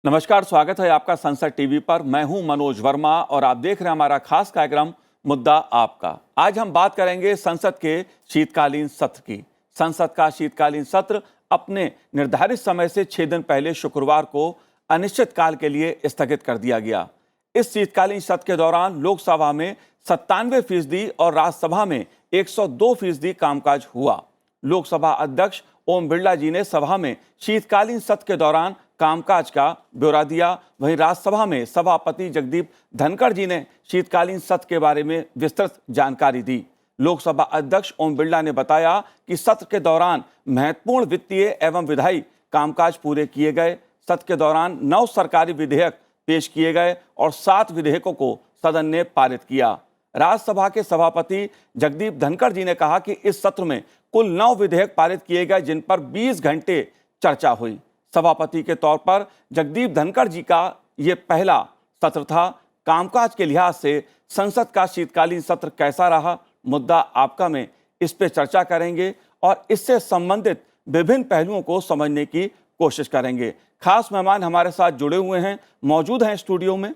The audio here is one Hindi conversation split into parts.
नमस्कार, स्वागत है आपका संसद टीवी पर। मैं हूं मनोज वर्मा और आप देख रहे हैं हमारा खास कार्यक्रम मुद्दा आपका। आज हम बात करेंगे संसद के शीतकालीन सत्र की। संसद का शीतकालीन सत्र अपने निर्धारित समय से 6 दिन पहले शुक्रवार को अनिश्चितकाल के लिए स्थगित कर दिया गया। इस शीतकालीन सत्र के दौरान लोकसभा में 97% और राज्यसभा में 102% कामकाज हुआ। लोकसभा अध्यक्ष ओम बिरला जी ने सभा में शीतकालीन सत्र के दौरान कामकाज का ब्यौरा दिया। वहीं राज्यसभा में सभापति जगदीप धनखड़ जी ने शीतकालीन सत्र के बारे में विस्तृत जानकारी दी। लोकसभा अध्यक्ष ओम बिरला ने बताया कि सत्र के दौरान महत्वपूर्ण वित्तीय एवं विधायी कामकाज पूरे किए गए। सत्र के दौरान 9 सरकारी विधेयक पेश किए गए और 7 विधेयकों को सदन ने पारित किया। राज्यसभा के सभापति जगदीप धनखड़ जी ने कहा कि इस सत्र में कुल 9 विधेयक पारित किए गए, जिन पर 20 घंटे चर्चा हुई। सभापति के तौर पर जगदीप धनखड़ जी का ये पहला सत्र था। कामकाज के लिहाज से संसद का शीतकालीन सत्र कैसा रहा, मुद्दा आपका में इस पे चर्चा करेंगे और इससे संबंधित विभिन्न पहलुओं को समझने की कोशिश करेंगे। खास मेहमान हमारे साथ जुड़े हुए हैं, मौजूद हैं स्टूडियो में।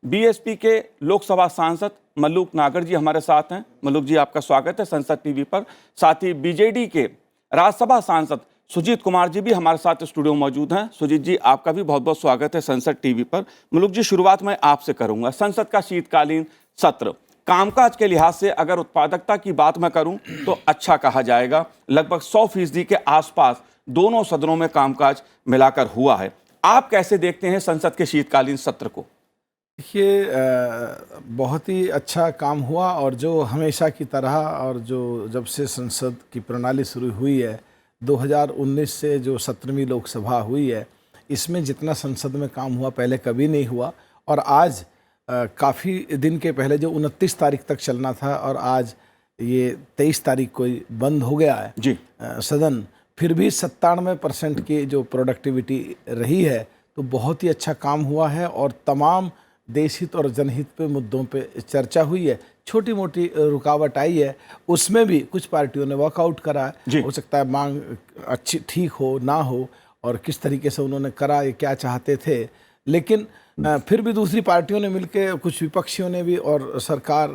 बीएसपी के लोकसभा सांसद मल्लूक नागर जी हमारे साथ हैं। मल्लूक जी, आपका स्वागत है संसद टीवी पर। साथ ही बीजेडी के राज्यसभा सांसद सुजीत कुमार जी भी हमारे साथ स्टूडियो में मौजूद हैं। सुजीत जी, आपका भी बहुत बहुत स्वागत है संसद टीवी पर। मल्लूक जी, शुरुआत मैं आपसे करूंगा। संसद का शीतकालीन सत्र कामकाज के लिहाज से अगर उत्पादकता की बात मैं करूं तो अच्छा कहा जाएगा। लगभग 100% के आसपास दोनों सदनों में कामकाज मिलाकर हुआ है। आप कैसे देखते हैं संसद के शीतकालीन सत्र को? देखिए, बहुत ही अच्छा काम हुआ और जो हमेशा की तरह और जो जब से संसद की प्रणाली शुरू हुई है 2019 से जो 17वीं लोकसभा हुई है, इसमें जितना संसद में काम हुआ पहले कभी नहीं हुआ। और आज काफ़ी दिन के पहले जो 29 तारीख तक चलना था और आज ये 23 तारीख को बंद हो गया है जी सदन, फिर भी 97% की जो प्रोडक्टिविटी रही है, तो बहुत ही अच्छा काम हुआ है और तमाम देश हित और जनहित पे मुद्दों पे चर्चा हुई है। छोटी मोटी रुकावट आई है, उसमें भी कुछ पार्टियों ने वॉकआउट करा है। हो सकता है मांग अच्छी ठीक हो ना हो और किस तरीके से उन्होंने करा, ये क्या चाहते थे, लेकिन फिर भी दूसरी पार्टियों ने मिलकर, कुछ विपक्षियों ने भी और सरकार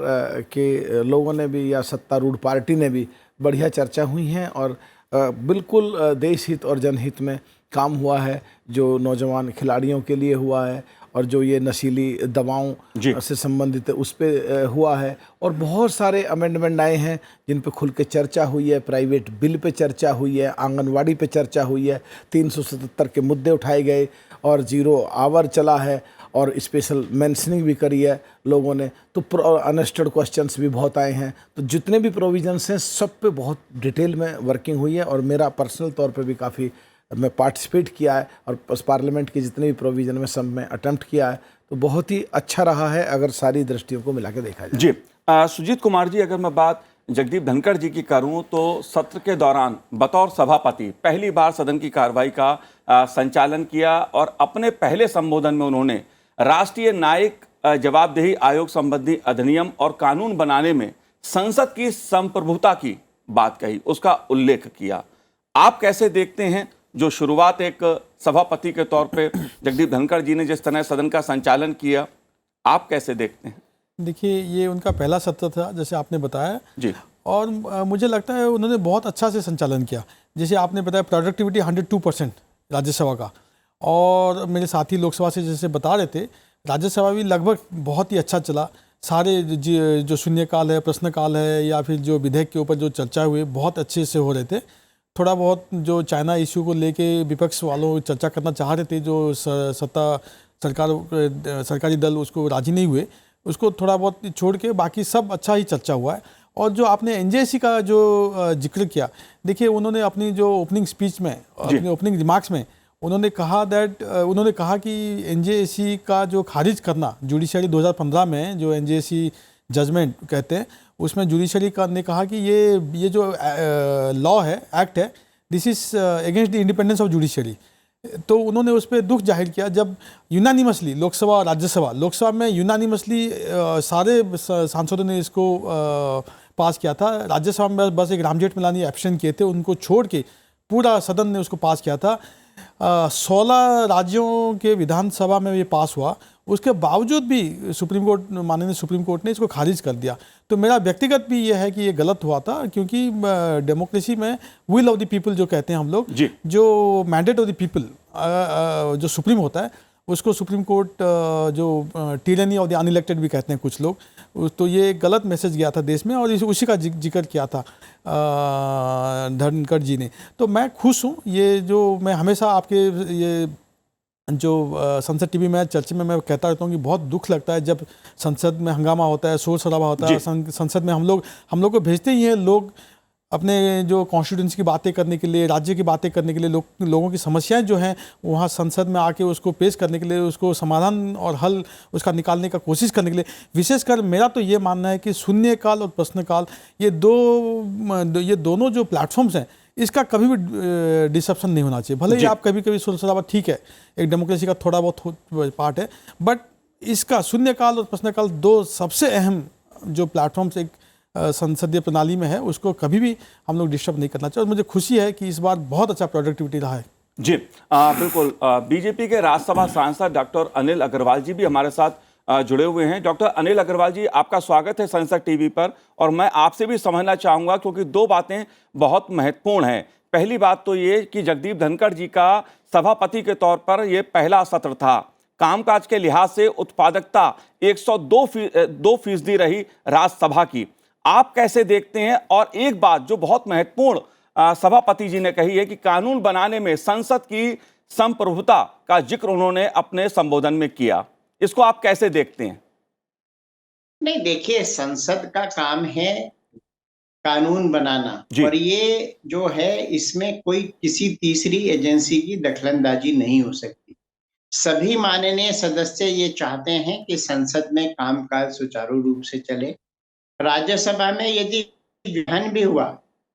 के लोगों ने भी या सत्तारूढ़ पार्टी ने भी बढ़िया चर्चा हुई हैं और बिल्कुल देश हित और जनहित में काम हुआ है। जो नौजवान खिलाड़ियों के लिए हुआ है और जो ये नशीली दवाओं से संबंधित है उस पर हुआ है और बहुत सारे अमेंडमेंट आए हैं जिन पे खुल के चर्चा हुई है। प्राइवेट बिल पे चर्चा हुई है, आंगनवाड़ी पे चर्चा हुई है, 377 के मुद्दे उठाए गए और 0 आवर चला है और स्पेशल मेंशनिंग भी करी है लोगों ने। तो अनस्टर्ड क्वेश्चंस भी बहुत आए हैं। तो जितने भी प्रोविजंस हैं सब पे बहुत डिटेल में वर्किंग हुई है और मेरा पर्सनल तौर पे भी काफ़ी मैं पार्टिसिपेट किया है और पार्लियामेंट के जितने भी प्रोविजन में सब में अटेम्प्ट किया है। तो बहुत ही अच्छा रहा है अगर सारी दृष्टियों को मिला के देखा जाए। जी सुजीत कुमार जी, अगर मैं बात जगदीप धनखड़ जी की करूं तो सत्र के दौरान बतौर सभापति पहली बार सदन की कार्रवाई का संचालन किया और अपने पहले संबोधन में उन्होंने राष्ट्रीय न्यायिक जवाबदेही आयोग संबंधी अधिनियम और कानून बनाने में संसद की संप्रभुता की बात कही, उसका उल्लेख किया। आप कैसे देखते हैं जो शुरुआत एक सभापति के तौर पे जगदीप धनखड़ जी ने जिस तरह सदन का संचालन किया, आप कैसे देखते हैं? देखिए, ये उनका पहला सत्र था जैसे आपने बताया जी, और मुझे लगता है उन्होंने बहुत अच्छा से संचालन किया। जैसे आपने बताया प्रोडक्टिविटी 102% राज्यसभा का, और मेरे साथी लोकसभा से जैसे बता रहे थे राज्यसभा भी लगभग बहुत ही अच्छा चला। सारे जो शून्यकाल है, प्रश्नकाल है या फिर जो विधेयक के ऊपर जो चर्चा हुई बहुत अच्छे से हो रहे थे। थोड़ा बहुत जो चाइना इशू को लेके विपक्ष वालों चर्चा करना चाह रहे थे, जो सरकारी दल उसको राजी नहीं हुए, उसको थोड़ा बहुत छोड़ के बाकी सब अच्छा ही चर्चा हुआ है। और जो आपने एनजेसी का जो जिक्र किया, देखिए उन्होंने अपनी जो ओपनिंग स्पीच में, अपने ओपनिंग रिमार्क्स में उन्होंने कहा कि एनजेसी का जो खारिज करना जुडिशरी 2015 में जो एनजेसी जजमेंट कहते हैं उसमें जुडिशरी ने कहा कि ये जो लॉ है, एक्ट है, this is against the independence of judiciary. तो उन्होंने उस पर दुख जाहिर किया जब यूनानिमसली लोकसभा और राज्यसभा, लोकसभा में यूनानिमसली सारे सांसदों ने इसको पास किया था। राज्यसभा में बस एक रामजेठ मलानी एब्सेंट किए थे, उनको छोड़ के पूरा सदन ने उसको पास किया था। 16 राज्यों के विधानसभा में ये पास हुआ, उसके बावजूद भी सुप्रीम कोर्ट, माननीय सुप्रीम कोर्ट ने इसको खारिज कर दिया। तो मेरा व्यक्तिगत भी ये है कि ये गलत हुआ था, क्योंकि डेमोक्रेसी में विल ऑफ द पीपल जो कहते हैं हम लोग, जो मैंडेट ऑफ द पीपल जो सुप्रीम होता है, उसको सुप्रीम कोर्ट जो टिरेनी ऑफ द अनइलेक्टेड भी कहते हैं कुछ लोग, तो ये गलत मैसेज गया था देश में, और उसी का जिक्र किया था धनखड़ जी ने। तो मैं खुश हूँ, ये जो मैं हमेशा आपके ये जो संसद टीवी में चर्चा में मैं कहता रहता हूँ कि बहुत दुख लगता है जब संसद में हंगामा होता है, शोर शराबा होता है। संसद में हम लोग को भेजते ही हैं लोग अपने जो कॉन्स्टिट्यूंसी की बातें करने के लिए, राज्य की बातें करने के लिए, लोगों की समस्याएं जो हैं वहाँ संसद में आके उसको पेश करने के लिए, उसको समाधान और हल उसका निकालने का कोशिश करने के लिए। विशेषकर मेरा तो ये मानना है कि शून्यकाल और प्रश्नकाल, ये दोनों जो प्लेटफॉर्म्स हैं, इसका कभी भी डिसरप्शन नहीं होना चाहिए। भले ही आप कभी कभी शोर शराबा, ठीक है, एक डेमोक्रेसी का थोड़ा बहुत पार्ट है, बट इसका शून्यकाल और प्रश्नकाल दो सबसे अहम जो प्लेटफॉर्म्स एक संसदीय प्रणाली में है, उसको कभी भी हम लोग डिस्टर्ब नहीं करना चाहिए। और मुझे खुशी है कि इस बार बहुत अच्छा प्रोडक्टिविटी रहा है। जी बिल्कुल। बीजेपी के राज्यसभा सांसद डॉक्टर अनिल अग्रवाल जी भी हमारे साथ जुड़े हुए हैं। डॉक्टर अनिल अग्रवाल जी, आपका स्वागत है संसद टीवी पर। और मैं आपसे भी समझना चाहूँगा, क्योंकि दो बातें बहुत महत्वपूर्ण हैं। पहली बात तो ये कि जगदीप धनखड़ जी का सभापति के तौर पर यह पहला सत्र था। कामकाज के लिहाज से उत्पादकता 102% रही राज्यसभा की। आप कैसे देखते हैं? और एक बात जो बहुत महत्वपूर्ण सभापति जी ने कही है कि कानून बनाने में संसद की संप्रभुता का जिक्र उन्होंने अपने संबोधन में किया, इसको आप कैसे देखते हैं? नहीं, देखिए, संसद का काम है कानून बनाना, और ये जो है इसमें कोई किसी तीसरी एजेंसी की दखलंदाजी नहीं हो सकती। सभी माननीय सदस्य ये चाहते हैं कि संसद में कामकाज सुचारू रूप से चले। राज्यसभा में यदि विघन भी हुआ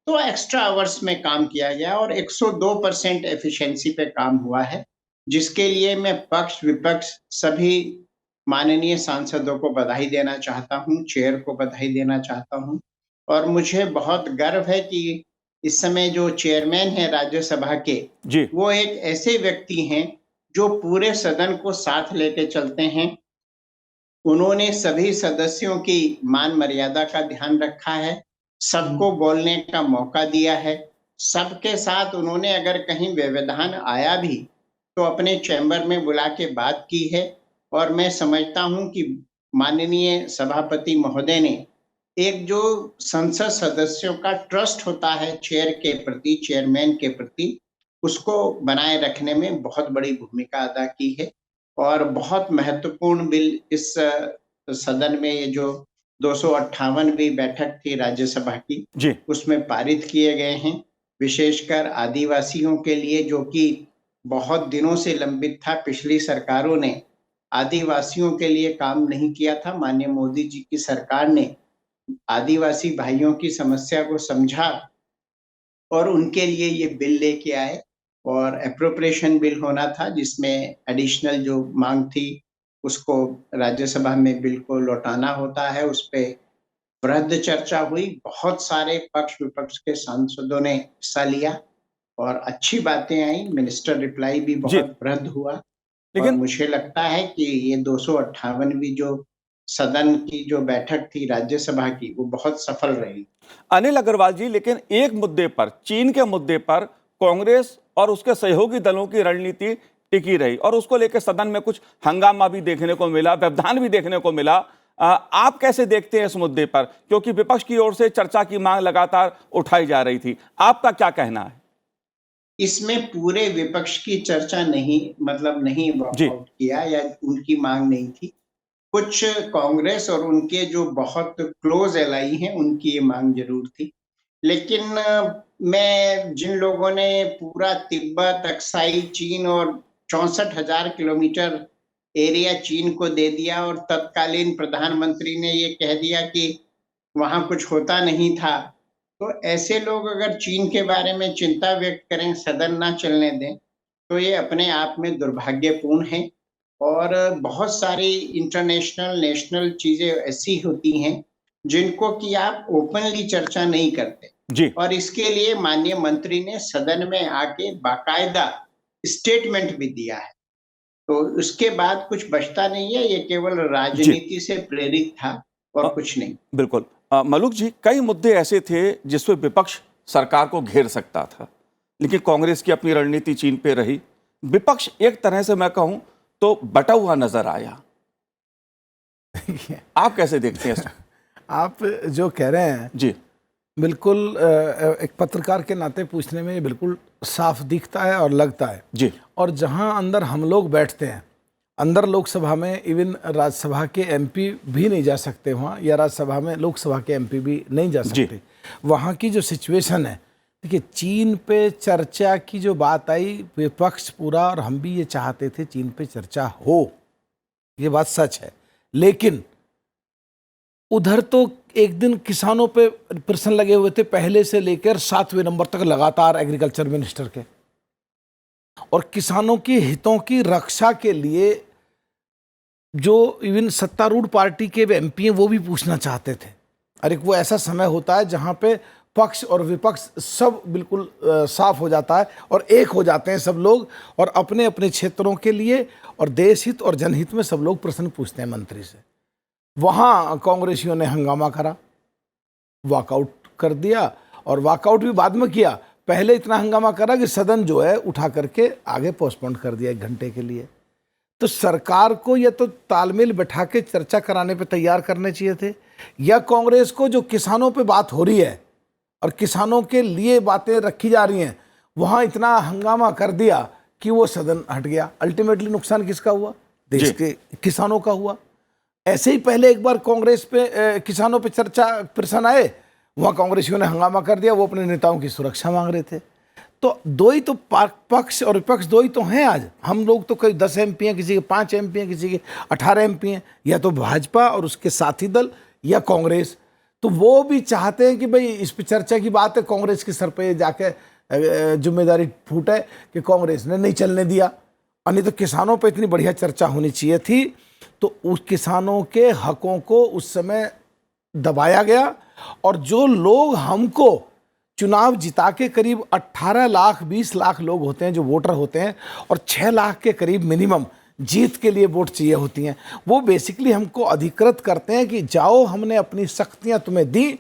तो एक्स्ट्रा आवर्स में काम किया गया और 102% एफिशिएंसी पे काम हुआ है, जिसके लिए मैं पक्ष विपक्ष सभी माननीय सांसदों को बधाई देना चाहता हूं, चेयर को बधाई देना चाहता हूं। और मुझे बहुत गर्व है कि इस समय जो चेयरमैन है राज्यसभा के, वो एक ऐसे व्यक्ति हैं जो पूरे सदन को साथ लेके चलते हैं। उन्होंने सभी सदस्यों की मान मर्यादा का ध्यान रखा है, सबको बोलने का मौका दिया है, सबके साथ उन्होंने अगर कहीं व्यवधान आया भी तो अपने चैम्बर में बुला के बात की है। और मैं समझता हूं कि माननीय सभापति महोदय ने एक जो संसद सदस्यों का ट्रस्ट होता है चेयर के प्रति, चेयरमैन के प्रति, उसको बनाए रखने में बहुत बड़ी भूमिका अदा की है। और बहुत महत्वपूर्ण बिल इस सदन में ये जो 258वीं बैठक थी राज्यसभा की, उसमें पारित किए गए हैं। विशेषकर आदिवासियों के लिए, जो कि बहुत दिनों से लंबित था, पिछली सरकारों ने आदिवासियों के लिए काम नहीं किया था। माननीय मोदी जी की सरकार ने आदिवासी भाइयों की समस्या को समझा और उनके लिए ये बिल लेके आए। और एप्रोप्रिएशन बिल होना था, जिसमें एडिशनल जो मांग थी उसको राज्यसभा में बिल को लौटाना होता है। उस पे वृहद चर्चा हुई, बहुत सारे पक्ष विपक्ष के सांसदों ने हिस्सा लिया और अच्छी बातें आई। मिनिस्टर रिप्लाई भी बहुत वृहद हुआ। लेकिन मुझे लगता है कि ये 258वीं जो सदन की जो बैठक थी राज्यसभा की, वो बहुत सफल रही। अनिल अग्रवाल जी, लेकिन एक मुद्दे पर, चीन के मुद्दे पर कांग्रेस और उसके सहयोगी दलों की रणनीति टिकी रही और उसको लेकर सदन में कुछ हंगामा भी देखने को मिला, व्यवधान भी देखने को मिला। आप कैसे देखते हैं इस मुद्दे पर? क्योंकि विपक्ष की ओर से चर्चा की मांग लगातार उठाई जा रही थी, आपका क्या कहना है? इसमें पूरे विपक्ष की चर्चा नहीं वॉकआउट किया या उनकी मांग नहीं थी। कुछ कांग्रेस और उनके जो बहुत क्लोज एलाई हैं, उनकी ये मांग जरूर थी। लेकिन मैं जिन लोगों ने पूरा तिब्बत, अक्साई चीन और 64,000 किलोमीटर एरिया चीन को दे दिया और तत्कालीन प्रधानमंत्री ने ये कह दिया कि वहां कुछ होता नहीं था, तो ऐसे लोग अगर चीन के बारे में चिंता व्यक्त करें, सदन ना चलने दें, तो ये अपने आप में दुर्भाग्यपूर्ण है। और बहुत सारी इंटरनेशनल, नेशनल चीजें ऐसी होती हैं जिनको कि आप ओपनली चर्चा नहीं करते। और इसके लिए माननीय मंत्री ने सदन में आके बाकायदा स्टेटमेंट भी दिया है। तो उसके बाद कुछ बचता नहीं है, ये केवल राजनीति से प्रेरित था और कुछ नहीं। बिल्कुल। मलूक जी, कई मुद्दे ऐसे थे जिसपे विपक्ष सरकार को घेर सकता था, लेकिन कांग्रेस की अपनी रणनीति चीन पे रही। विपक्ष एक तरह से मैं कहूं तो बटा हुआ नजर आया। आप कैसे देखते हैं इसको? आप जो कह रहे हैं जी बिल्कुल एक पत्रकार के नाते पूछने में ये बिल्कुल साफ दिखता है और लगता है जी और जहां अंदर हम लोग बैठते हैं, अंदर लोकसभा में इवन राज्यसभा के एमपी भी नहीं जा सकते वहाँ, या राज्यसभा में लोकसभा के एमपी भी नहीं जा सकते। वहाँ की जो सिचुएशन है, देखिए चीन पे चर्चा की जो बात आई, विपक्ष पूरा और हम भी ये चाहते थे चीन पे चर्चा हो, ये बात सच है। लेकिन उधर तो एक दिन किसानों पे प्रश्न लगे हुए थे पहले से लेकर 7वें नंबर तक लगातार एग्रीकल्चर मिनिस्टर के, और किसानों के हितों की रक्षा के लिए जो इवन सत्तारूढ़ पार्टी के एमपी हैं वो भी पूछना चाहते थे। और एक वो ऐसा समय होता है जहां पे पक्ष और विपक्ष सब बिल्कुल साफ हो जाता है और एक हो जाते हैं सब लोग, और अपने अपने क्षेत्रों के लिए और देश हित और जनहित में सब लोग प्रश्न पूछते हैं मंत्री से। वहाँ कांग्रेसियों ने हंगामा करा, वॉकआउट कर दिया, और वॉकआउट भी बाद में किया, पहले इतना हंगामा करा कि सदन जो है उठा करके आगे पोस्टपोन कर दिया 1 घंटे के लिए। तो सरकार को या तो तालमेल बैठा के चर्चा कराने पे तैयार करने चाहिए थे, या कांग्रेस को जो किसानों पे बात हो रही है और किसानों के लिए बातें रखी जा रही हैं, वहाँ इतना हंगामा कर दिया कि वो सदन हट गया। अल्टीमेटली नुकसान किसका हुआ? देश के किसानों का हुआ। ऐसे ही पहले एक बार कांग्रेस पे किसानों पे चर्चा प्रश्न आए, वहाँ कांग्रेसियों ने हंगामा कर दिया, वो अपने नेताओं की सुरक्षा मांग रहे थे। तो दो ही तो पक्ष और विपक्ष दो ही तो हैं आज। हम लोग तो कई 10 एमपी हैं, किसी के 5 एमपी हैं, किसी के 18 एमपी हैं, या तो भाजपा और उसके साथी दल या कांग्रेस। तो वो भी चाहते हैं कि भाई इस पर चर्चा की बात है, कांग्रेस के सर पे जाके जिम्मेदारी फूटे कि कांग्रेस ने नहीं चलने दिया, और नहीं तो किसानों पे इतनी बढ़िया चर्चा होनी चाहिए थी। तो उस किसानों के हकों को उस समय दबाया गया, और जो लोग हमको चुनाव जिता के करीब 18 लाख 20 लाख लोग होते हैं जो वोटर होते हैं, और 6 लाख के करीब मिनिमम जीत के लिए वोट चाहिए होती हैं, वो बेसिकली हमको अधिकृत करते हैं कि जाओ, हमने अपनी शक्तियां तुम्हें दी,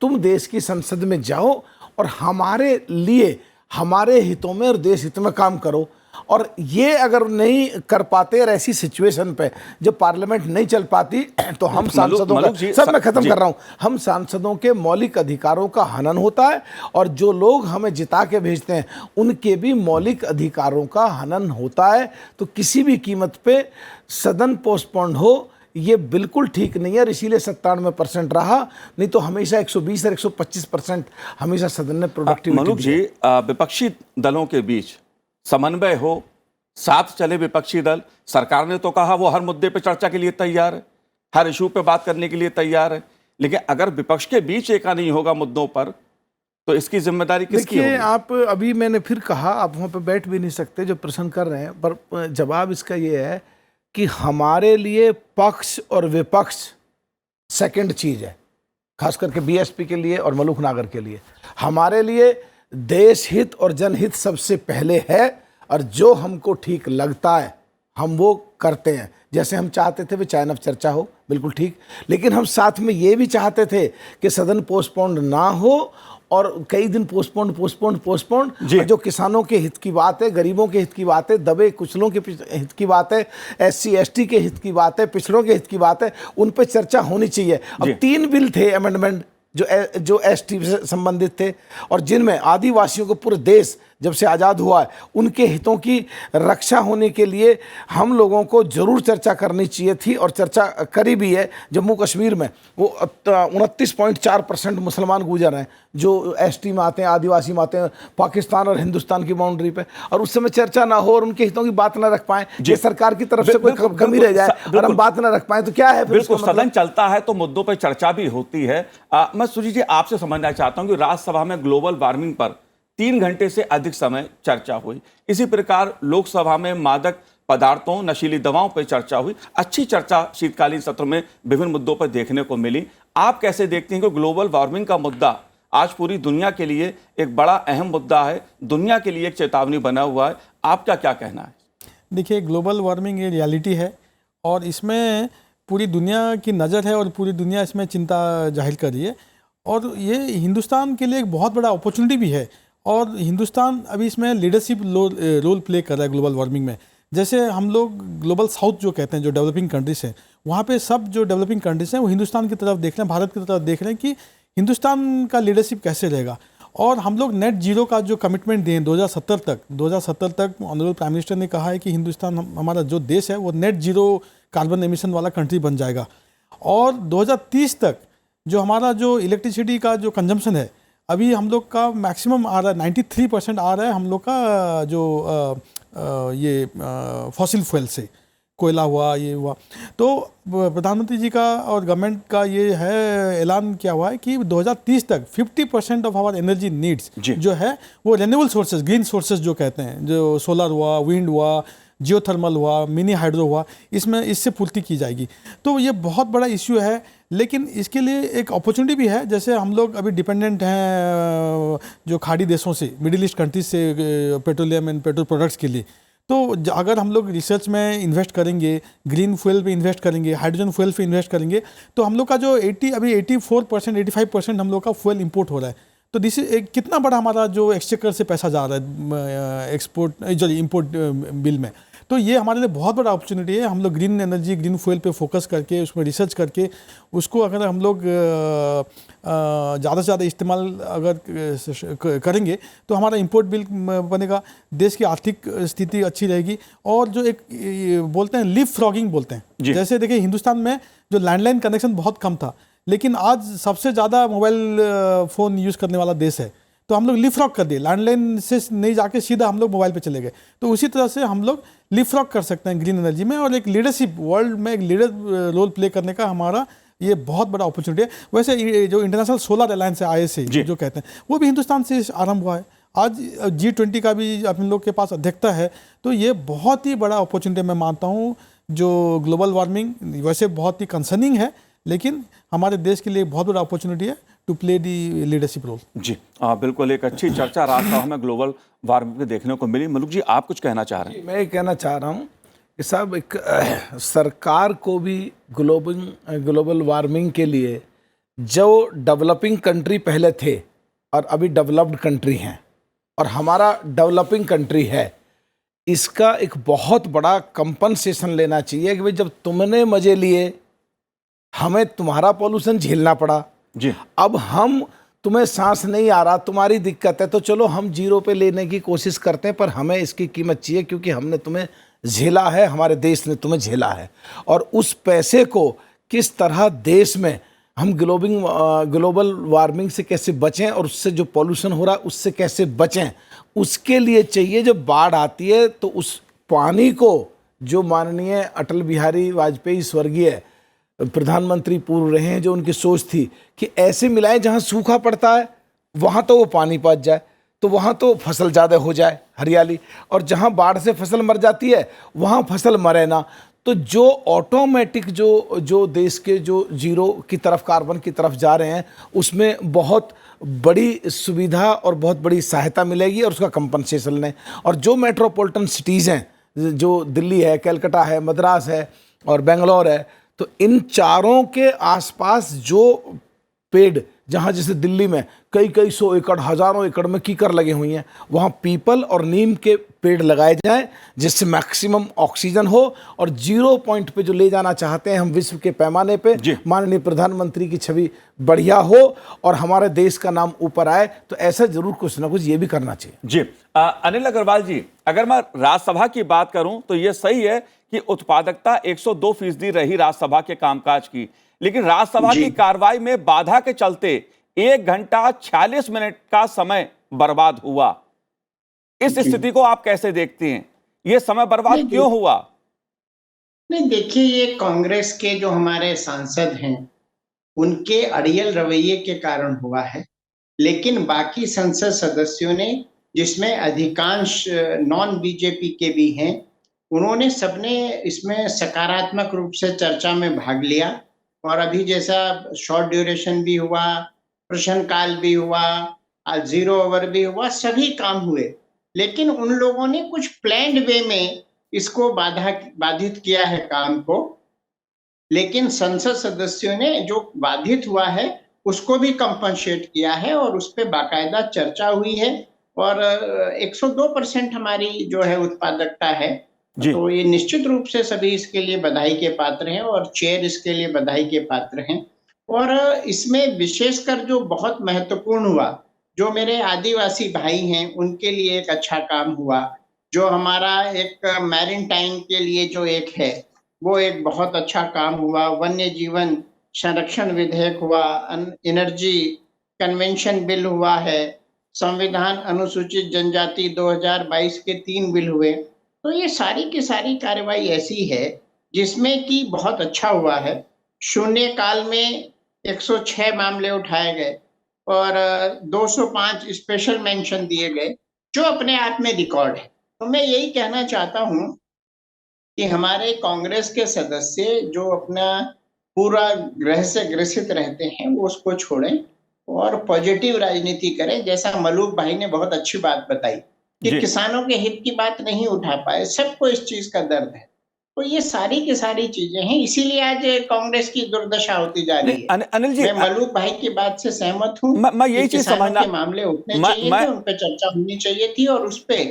तुम देश की संसद में जाओ और हमारे लिए, हमारे हितों में और देश हित में काम करो। और ये अगर नहीं कर पाते, और ऐसी सिचुएशन पे जब पार्लियामेंट नहीं चल पाती, तो हम सांसदों का, सब मैं खत्म कर रहा हूं, हम सांसदों के मौलिक अधिकारों का हनन होता है, और जो लोग हमें जिता के भेजते हैं उनके भी मौलिक अधिकारों का हनन होता है। तो किसी भी कीमत पे सदन पोस्टपोन्ड हो, ये बिल्कुल ठीक नहीं है, और इसीलिए 97% रहा, नहीं तो हमेशा 120 और 125% हमेशा सदन ने प्रोडक्टिविटी। मनुक जी, विपक्षी दलों के बीच समन्वय हो, साथ चले विपक्षी दल। सरकार ने तो कहा वो हर मुद्दे पे चर्चा के लिए तैयार है, हर इशू पे बात करने के लिए तैयार है, लेकिन अगर विपक्ष के बीच एका नहीं होगा मुद्दों पर, तो इसकी जिम्मेदारी किसकी होगी? आप अभी मैंने फिर कहा, आप वहाँ पे बैठ भी नहीं सकते जो प्रश्न कर रहे हैं, पर जवाब इसका ये है कि हमारे लिए पक्ष और विपक्ष सेकंड चीज है, खास करके बीएसपी के लिए और मलूक नागर के लिए। हमारे लिए देश हित और जनहित सबसे पहले है, और जो हमको ठीक लगता है हम वो करते हैं। जैसे हम चाहते थे वे चयन चर्चा हो, बिल्कुल ठीक, लेकिन हम साथ में ये भी चाहते थे कि सदन पोस्टपोन्ड ना हो, और कई दिन पोस्टपोन्ड। जो किसानों के हित की बात है, गरीबों के हित की बात है, दबे कुचलों के हित की बात है, SC ST के हित की बात है, पिछड़ों के हित की बात है, उन पर चर्चा होनी चाहिए। अब 3 बिल थे अमेंडमेंट जो ST से संबंधित थे, और जिनमें आदिवासियों को पूरे देश जब से आज़ाद हुआ है उनके हितों की रक्षा होने के लिए हम लोगों को जरूर चर्चा करनी चाहिए थी, और चर्चा करी भी है। जम्मू कश्मीर में वो 29.4% मुसलमान गुजर हैं जो ST में आते हैं, आदिवासी में आते हैं, पाकिस्तान और हिंदुस्तान की बाउंड्री पे, और उस समय चर्चा ना हो और उनके हितों की बात ना रख पाएं, ये सरकार की तरफ से कोई कमी रह जाए और हम बात ना रख पाएं तो क्या है? बिल्कुल, सदन चलता है तो मुद्दों पर चर्चा भी होती है। मैं सुजी जी आपसे समझना चाहता हूं कि राज्यसभा में ग्लोबल वार्मिंग पर 3 घंटे से अधिक समय चर्चा हुई, इसी प्रकार लोकसभा में मादक पदार्थों, नशीली दवाओं पर चर्चा हुई। अच्छी चर्चा शीतकालीन सत्र में विभिन्न मुद्दों पर देखने को मिली। आप कैसे देखते हैं कि ग्लोबल वार्मिंग का मुद्दा आज पूरी दुनिया के लिए एक बड़ा अहम मुद्दा है, दुनिया के लिए एक चेतावनी बना हुआ है? आपका क्या कहना है? देखिए, ग्लोबल वार्मिंग ये रियलिटी है और इसमें पूरी दुनिया की नज़र है और पूरी दुनिया इसमें चिंता जाहिर कर रही है और ये हिंदुस्तान के लिए एक बहुत बड़ा अपॉर्चुनिटी भी है और हिंदुस्तान अभी इसमें लीडरशिप रोल प्ले कर रहा है ग्लोबल वार्मिंग में। जैसे हम लोग ग्लोबल साउथ जो कहते हैं, जो डेवलपिंग कंट्रीज हैं, वहाँ पे सब जो डेवलपिंग कंट्रीज हैं वो हिंदुस्तान की तरफ देख रहे हैं, भारत की तरफ देख रहे हैं कि हिंदुस्तान का लीडरशिप कैसे रहेगा। और हम लोग नेट जीरो का जो कमिटमेंट दिए 2070 तक ऑनरेबल प्राइम मिनिस्टर ने कहा है कि हिंदुस्तान, हमारा जो देश है, वो नेट जीरो कार्बन एमिशन वाला कंट्री बन जाएगा। और 2030 तक जो हमारा जो इलेक्ट्रिसिटी का जो कंजम्पशन है, अभी हम लोग का मैक्सिमम आ रहा है, 93% आ रहा है हम लोग का जो ये फॉसिल फ्यूल से, कोयला हुआ, ये हुआ। तो प्रधानमंत्री जी का और गवर्नमेंट का ये है ऐलान किया हुआ है कि 2030 तक 50% ऑफ आवर एनर्जी नीड्स जो है वो रिन्यूएबल सोर्सेज, ग्रीन सोर्सेज जो कहते हैं, जो सोलर हुआ, विंड हुआ, जियोथर्मल हुआ, मिनी हाइड्रो हुआ, इससे पूर्ति की जाएगी। तो ये बहुत बड़ा इश्यू है, लेकिन इसके लिए एक अपॉर्चुनिटी भी है। जैसे हम लोग अभी डिपेंडेंट हैं जो खाड़ी देशों से, मिडिल ईस्ट कंट्रीज से पेट्रोलियम एंड पेट्रोल प्रोडक्ट्स के लिए। तो अगर हम लोग रिसर्च में इन्वेस्ट करेंगे, ग्रीन फ्यूल पे इन्वेस्ट करेंगे, हाइड्रोजन फ्यूल पे इन्वेस्ट करेंगे, तो हम लोग का जो 84% 85% हम लोग का फ्यूल इंपोर्ट हो रहा है। तो दिस कितना बड़ा हमारा जो एक्सचेकर से पैसा जा रहा है इंपोर्ट बिल में। तो ये हमारे लिए बहुत बड़ा अपॉर्चुनिटी है। हम लोग ग्रीन एनर्जी, ग्रीन फ्यूल पे फोकस करके, उसमें रिसर्च करके, उसको अगर हम लोग ज़्यादा से ज़्यादा इस्तेमाल अगर करेंगे तो हमारा इंपोर्ट बिल बनेगा, देश की आर्थिक स्थिति अच्छी रहेगी। और जो एक बोलते हैं लीफ फ्रॉगिंग बोलते हैं, जैसे देखिए हिंदुस्तान में जो लैंडलाइन कनेक्शन बहुत कम था, लेकिन आज सबसे ज़्यादा मोबाइल फ़ोन यूज़ करने वाला देश है। तो हम लोग लीफफ्रॉग कर दिए, लैंडलाइन से नहीं जाके सीधा हम लोग मोबाइल पे चले गए। तो उसी तरह से हम लोग लीफफ्रॉग कर सकते हैं ग्रीन एनर्जी में, और एक लीडरशिप, वर्ल्ड में एक लीडर रोल प्ले करने का हमारा ये बहुत बड़ा अपॉर्चुनिटी है। वैसे जो इंटरनेशनल सोलर अलायंस है, ISA जो कहते हैं, वो भी हिंदुस्तान से आरंभ हुआ है। आज G20 का भी अपने लोग के पास अध्यक्षता है। तो ये बहुत ही बड़ा अपॉर्चुनिटी मैं मानता हूँ। जो ग्लोबल वार्मिंग वैसे बहुत ही कंसर्निंग है, लेकिन हमारे देश के लिए बहुत बड़ा अपॉर्चुनिटी है to play the leadership role. जी बिल्कुल, एक अच्छी चर्चा रास्ता हमें ग्लोबल वार्मिंग देखने को मिली। मलुक जी, आप कुछ कहना चाह रहे हैं? मैं कहना चाह रहा हूँ कि साहब, एक सरकार को भी ग्लोबल वार्मिंग के लिए, जो डेवलपिंग कंट्री पहले थे और अभी डेवलप्ड कंट्री हैं, और हमारा डेवलपिंग कंट्री है, इसका एक बहुत बड़ा कंपनसेशन लेना चाहिए कि भाई जब तुमने मजे लिए, हमें तुम्हारा पॉल्यूशन झेलना पड़ा जी, अब हम, तुम्हें सांस नहीं आ रहा, तुम्हारी दिक्कत है, तो चलो हम जीरो पे लेने की कोशिश करते हैं, पर हमें इसकी कीमत चाहिए क्योंकि हमने तुम्हें झेला है, हमारे देश ने तुम्हें झेला है। और उस पैसे को किस तरह देश में हम ग्लोबल वार्मिंग से कैसे बचें, और उससे जो पॉल्यूशन हो रहा है उससे कैसे बचें, उसके लिए चाहिए जब बाढ़ आती है तो उस पानी को, जो माननीय अटल बिहारी वाजपेयी स्वर्गीय प्रधानमंत्री पूर्व रहे हैं, जो उनकी सोच थी कि ऐसे मिलाएं जहां सूखा पड़ता है वहां तो वो पानी पहुंच जाए, तो वहां तो फसल ज़्यादा हो जाए, हरियाली, और जहां बाढ़ से फसल मर जाती है वहां फसल मरे ना। तो जो ऑटोमेटिक जो देश के जो जीरो की तरफ, कार्बन की तरफ जा रहे हैं, उसमें बहुत बड़ी सुविधा और बहुत बड़ी सहायता मिलेगी, और उसका कंपनसेशन लें। और जो मेट्रोपॉलिटन सिटीज़ हैं, जो दिल्ली है, कलकत्ता है, मद्रास है और बेंगलोर है, तो इन चारों के आसपास जो पेड़, जहाँ जैसे दिल्ली में कई सौ एकड़, हजारों एकड़ में कीकर लगे हुई हैं, वहाँ पीपल और नीम के पेड़ लगाए जाएं, जिससे मैक्सिमम ऑक्सीजन हो। और जीरो पॉइंट पे जो ले जाना चाहते हैं हम विश्व के पैमाने पे, माननीय प्रधानमंत्री की छवि बढ़िया हो और हमारे देश का नाम ऊपर आए, तो ऐसा जरूर कुछ ना कुछ ये भी करना चाहिए। जी अनिल अग्रवाल जी, अगर मैं राज्यसभा की बात करूं तो ये सही है कि उत्पादकता 102% रही राज्यसभा के कामकाज की, लेकिन राज्यसभा की कार्रवाई में बाधा के चलते 1 घंटा 46 मिनट का समय बर्बाद हुआ। इस स्थिति को आप कैसे देखते हैं? यह समय बर्बाद क्यों हुआ? नहीं, देखिए, ये कांग्रेस के जो हमारे सांसद हैं उनके अड़ियल रवैये के कारण हुआ है, लेकिन बाकी संसद सदस्यों ने, जिसमें अधिकांश नॉन बीजेपी के भी हैं, उन्होंने सबने इसमें सकारात्मक रूप से चर्चा में भाग लिया। और अभी जैसा शॉर्ट ड्यूरेशन भी हुआ, प्रश्नकाल भी हुआ, जीरो ओवर भी हुआ, सभी काम हुए। लेकिन उन लोगों ने कुछ प्लान्ड वे में इसको बाधित किया है काम को। लेकिन संसद सदस्यों ने जो बाधित हुआ है उसको भी कंपनसेट किया है और उस पर बाकायदा चर्चा हुई है। और 102% हमारी जो है उत्पादकता है। जी तो ये निश्चित रूप से सभी इसके लिए बधाई के पात्र हैं और चेयर इसके लिए बधाई के पात्र हैं। और इसमें विशेषकर जो बहुत महत्वपूर्ण हुआ, जो मेरे आदिवासी भाई हैं उनके लिए एक अच्छा काम हुआ। जो हमारा एक मैरिटाइम के लिए जो एक है वो एक बहुत अच्छा काम हुआ। वन्य जीवन संरक्षण विधेयक हुआ, एनर्जी कन्वेंशन बिल हुआ है, संविधान अनुसूचित जनजाति 2022 के 3 बिल हुए। तो ये सारी की सारी कार्रवाई ऐसी है जिसमें कि बहुत अच्छा हुआ है। शून्य काल में 106 मामले उठाए गए और 205 स्पेशल मेंशन दिए गए, जो अपने आप में रिकॉर्ड है। तो मैं यही कहना चाहता हूं कि हमारे कांग्रेस के सदस्य जो अपना पूरा ग्रह से ग्रसित रहते हैं वो उसको छोड़ें और पॉजिटिव राजनीति करें। जैसा मलूक भाई ने बहुत अच्छी बात बताई कि जी किसानों के हित की बात नहीं उठा पाए, सबको इस चीज का दर्द है। तो ये सारी की सारी चीजें हैं, इसीलिए आज कांग्रेस की दुर्दशा होती जा नहीं रही है। अनिल जी मैं मलूक भाई की बात से सहमत हूं मैं कि यही चीज किसानों समझना के मामले उठने मैं चाहिए मैं थे, उन पर चर्चा होनी चाहिए थी और उस पे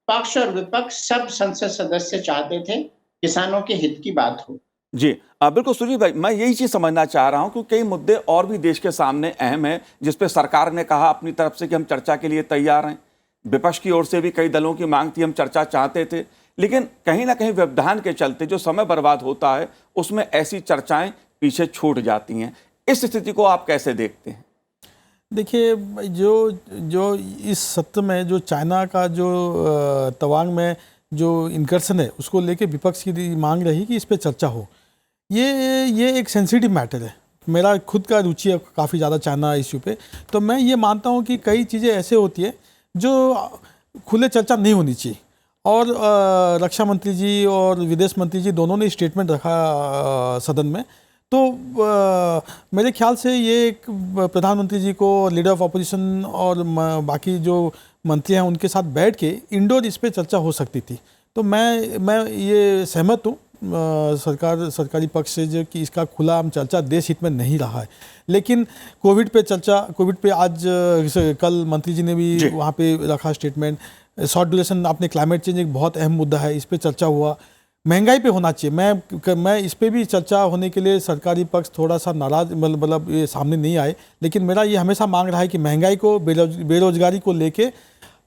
पक्ष और विपक्ष सब संसद सदस्य चाहते थे किसानों के हित की बात हो। जी बिल्कुल सुजीत भाई, मैं यही चीज समझना चाह रहा हूं कि कई मुद्दे और भी देश के सामने अहम है जिस पे सरकार ने कहा अपनी तरफ से कि हम चर्चा के लिए तैयार हैं। विपक्ष की ओर से भी कई दलों की मांग थी, हम चर्चा चाहते थे, लेकिन कहीं ना कहीं व्यवधान के चलते जो समय बर्बाद होता है उसमें ऐसी चर्चाएं पीछे छूट जाती हैं। इस स्थिति को आप कैसे देखते हैं? देखिए, जो जो इस सत्र में जो चाइना का जो तवांग में जो इनकर्सन है उसको लेके विपक्ष की मांग रही कि इस पे चर्चा हो। ये एक सेंसिटिव मैटर है। मेरा खुद का रुचि है काफ़ी ज़्यादा चाइना इश्यू पे। तो मैं ये मानता हूँ कि कई चीज़ें ऐसे होती है जो खुले चर्चा नहीं होनी चाहिए। और रक्षा मंत्री जी और विदेश मंत्री जी दोनों ने स्टेटमेंट रखा सदन में। तो मेरे ख्याल से ये एक प्रधानमंत्री जी को, लीडर ऑफ अपोजिशन और बाकी जो मंत्री हैं उनके साथ बैठ के इंडोर इस पे चर्चा हो सकती थी। तो मैं ये सहमत हूँ सरकारी पक्ष से जो कि इसका खुला हम चर्चा देश हित में नहीं रहा है। लेकिन कोविड पे चर्चा, कोविड पे आज कल मंत्री जी ने भी वहाँ पे रखा स्टेटमेंट। शॉर्ट ड्यूरेशन, आपने क्लाइमेट चेंज एक बहुत अहम मुद्दा है, इस पे चर्चा हुआ। महंगाई पे होना चाहिए। मैं इस पे भी चर्चा होने के लिए सरकारी पक्ष थोड़ा सा नाराज, मतलब ये सामने नहीं आए। लेकिन मेरा ये हमेशा मांग रहा है कि महंगाई को, बेरोजगारी को लेके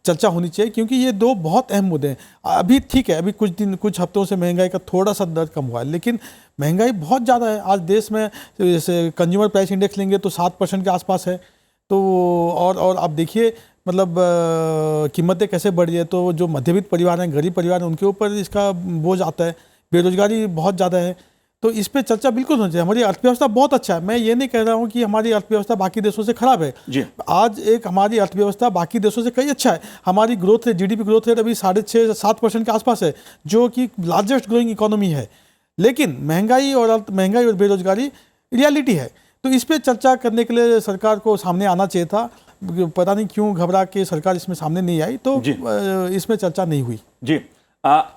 चर्चा होनी चाहिए, क्योंकि ये दो बहुत अहम मुद्दे हैं। अभी ठीक है, अभी कुछ हफ्तों से महंगाई का थोड़ा सा दर कम हुआ है, लेकिन महंगाई बहुत ज़्यादा है। आज देश में जैसे कंज्यूमर प्राइस इंडेक्स लेंगे तो 7% के आसपास है। तो और आप देखिए मतलब कीमतें कैसे बढ़ रही है। तो जो मध्यवित्त परिवार हैं, गरीब परिवार हैं, उनके ऊपर इसका बोझ आता है। बेरोजगारी बहुत ज़्यादा है। तो इस पे चर्चा बिल्कुल होनी चाहिए। हमारी अर्थव्यवस्था बहुत अच्छा है। मैं ये नहीं कह रहा हूँ कि हमारी अर्थव्यवस्था बाकी देशों से खराब है जी। आज एक हमारी अर्थव्यवस्था बाकी देशों से कई अच्छा है। हमारी growth rate, GDP growth rate अभी 6.5-7% के आसपास है, जो कि लार्जेस्ट ग्रोइंग इकोनॉमी है। लेकिन महंगाई और बेरोजगारी रियलिटी है। तो इस पर चर्चा करने के लिए सरकार को सामने आना चाहिए था। पता नहीं क्यों घबरा के सरकार इसमें सामने नहीं आई, तो इसमें चर्चा नहीं हुई। जी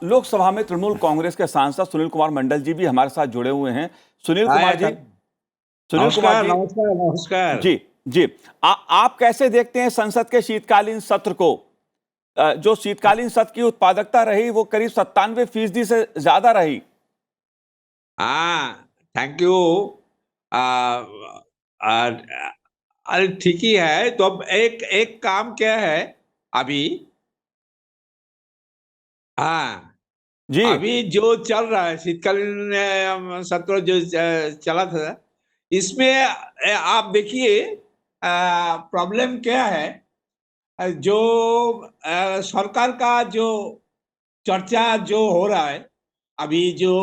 लोकसभा में तृणमूल कांग्रेस के सांसद सुनील कुमार मंडल जी भी हमारे साथ जुड़े हुए हैं। सुनील कुमार जी, नमस्कार। जी जी आप कैसे देखते हैं संसद के शीतकालीन सत्र को? जो शीतकालीन सत्र की उत्पादकता रही वो करीब 97% से ज्यादा रही। Thank you. अरे ठीक ही है। तो अब एक काम क्या है अभी, जी अभी जो चल रहा है शीतकालीन सत्र जो चला था, इसमें आप देखिए प्रॉब्लम क्या है। जो सरकार का जो चर्चा जो हो रहा है अभी, जो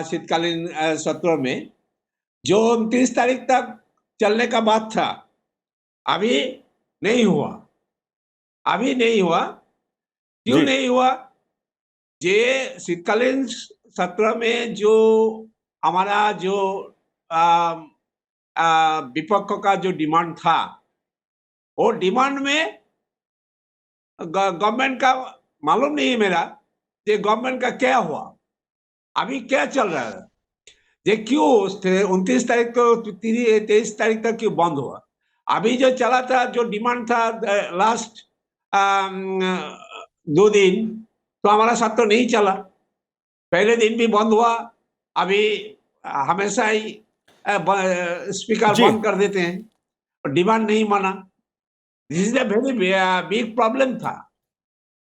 शीतकालीन सत्र में जो 29 तारीख तक चलने का बात था, अभी नहीं हुआ। क्यों नहीं हुआ? ये शीतकालीन सत्र में जो हमारा जो विपक्ष का जो डिमांड था, वो डिमांड में गवर्नमेंट का मालूम नहीं है मेरा, ये गवर्नमेंट का क्या हुआ, अभी क्या चल रहा है, ये क्यों 29 तारीख को 23 तारीख तक क्यों बंद हुआ। अभी जो चला था, जो डिमांड था लास्ट 2 दिन, तो हमारा साथ तो नहीं चला, पहले दिन भी बंद हुआ, अभी हमेशा ही स्पीकर बंद कर देते हैं और डिमांड नहीं माना। This is a very big problem था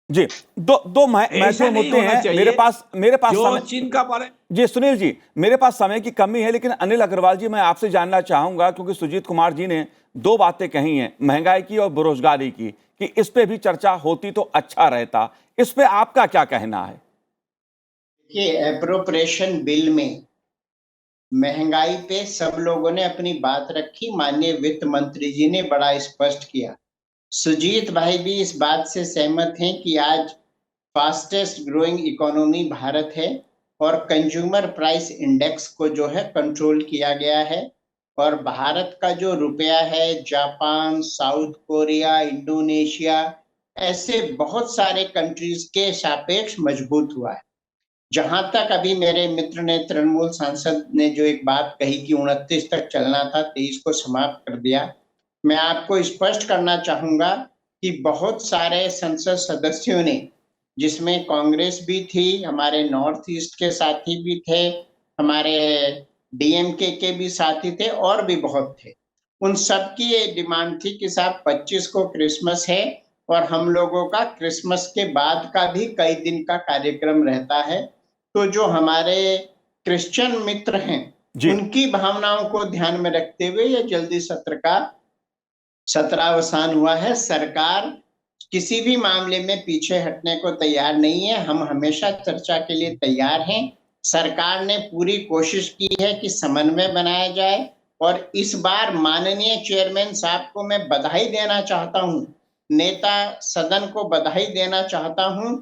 जी। दो महत्वपूर्ण मुद्दे हैं मेरे पास जो समय। चीन का बारे। जी सुनील जी, मेरे पास समय की कमी है, लेकिन अनिल अग्रवाल जी मैं आपसे जानना चाहूंगा, क्योंकि सुजीत कुमार जी ने 2 बातें कही हैं, महंगाई की और बेरोजगारी की, कि इस पे भी चर्चा होती तो अच्छा रहता। इस पे आपका क्या कहना है? देखिए, एप्रोप्रिएशन बिल में महंगाई पे सब लोगों ने अपनी बात रखी, माननीय वित्त मंत्री जी ने बड़ा स्पष्ट किया। सुजीत भाई भी इस बात से सहमत हैं कि आज फास्टेस्ट ग्रोइंग इकोनॉमी भारत है और कंज्यूमर प्राइस इंडेक्स को जो है कंट्रोल किया गया है, और भारत का जो रुपया है जापान, साउथ कोरिया, इंडोनेशिया, ऐसे बहुत सारे कंट्रीज के सापेक्ष मजबूत हुआ है। जहां तक अभी मेरे मित्र ने, तृणमूल सांसद ने जो एक बात कही कि 29 तक चलना था, 23 को समाप्त कर दिया, मैं आपको स्पष्ट करना चाहूंगा कि बहुत सारे संसद सदस्यों ने, जिसमें कांग्रेस भी थी, हमारे नॉर्थ ईस्ट के साथी भी थे, हमारे डीएमके के भी साथी थे और भी बहुत थे, उन सब की ये डिमांड थी कि साहब 25 को क्रिसमस है और हम लोगों का क्रिसमस के बाद का भी कई दिन का कार्यक्रम रहता है, तो जो हमारे क्रिश्चियन मित्र हैं उनकी भावनाओं को ध्यान में रखते हुए ये जल्दी सत्र का सत्रावसान हुआ है। सरकार किसी भी मामले में पीछे हटने को तैयार नहीं है, हम हमेशा चर्चा के लिए तैयार हैं। सरकार ने पूरी कोशिश की है कि समन्वय बनाया जाए, और इस बार माननीय चेयरमैन साहब को मैं बधाई देना चाहता हूं, नेता सदन को बधाई देना चाहता हूं,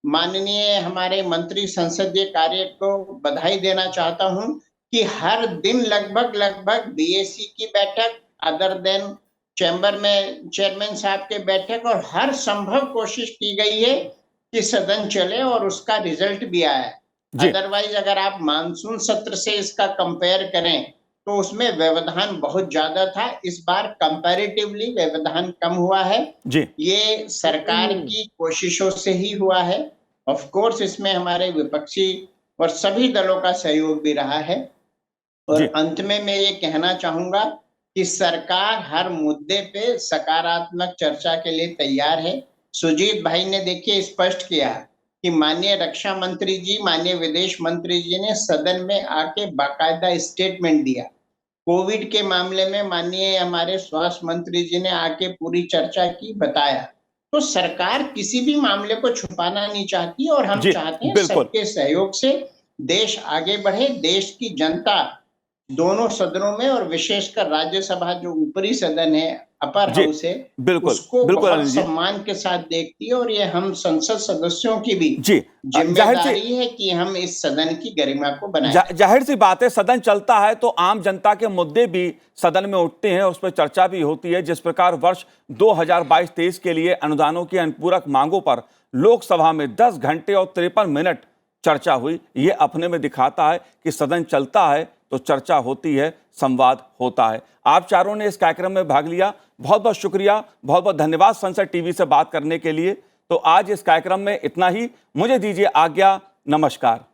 माननीय हमारे मंत्री संसदीय कार्य को बधाई देना चाहता हूं कि हर दिन लगभग बीएसी की बैठक, अदर देन चैम्बर में चेयरमैन साहब के बैठक, और हर संभव कोशिश की गई है कि सदन चले और उसका रिजल्ट भी आया है। अदरवाइज अगर आप मानसून सत्र से इसका कंपेयर करें तो उसमें व्यवधान बहुत ज्यादा था, इस बार कंपैरेटिवली व्यवधान कम हुआ है जी। ये सरकार की कोशिशों से ही हुआ है। ऑफ कोर्स इसमें हमारे विपक्षी और सभी दलों का सहयोग भी रहा है। और अंत में मैं ये कहना चाहूंगा कि सरकार हर मुद्दे पे सकारात्मक चर्चा के लिए तैयार है। सुजीत भाई ने देखिए स्पष्ट किया कि माननीय रक्षा मंत्री जी, माननीय विदेश मंत्री जी ने सदन में आके बाकायदा स्टेटमेंट दिया। कोविड के मामले में माननीय हमारे स्वास्थ्य मंत्री जी ने आके पूरी चर्चा की, बताया। तो सरकार किसी भी मामले को छुपाना नहीं चाहती, और हम चाहते हैं सबके सहयोग से देश आगे बढ़े। देश की जनता दोनों सदनों में, और विशेषकर राज्यसभा जो ऊपरी सदन है, अपर हाउस है, उसको बहुत सम्मान के साथ देखती है, और ये हम संसद सदस्यों की भी जिम्मेदारी है कि हम इस सदन की गरिमा को बनाएं। जाहिर सी बात है, सदन चलता है तो आम जनता के मुद्दे भी सदन में उठते हैं, उस पर चर्चा भी होती है। जिस प्रकार वर्ष 2022-23 के लिए अनुदानों की अनुपूरक मांगों पर लोकसभा में 10 घंटे और 53 मिनट चर्चा हुई, ये अपने में दिखाता है कि सदन चलता है तो चर्चा होती है, संवाद होता है। आप चारों ने इस कार्यक्रम में भाग लिया, बहुत बहुत शुक्रिया, बहुत बहुत धन्यवाद संसद टीवी से बात करने के लिए। तो आज इस कार्यक्रम में इतना ही, मुझे दीजिए आज्ञा, नमस्कार।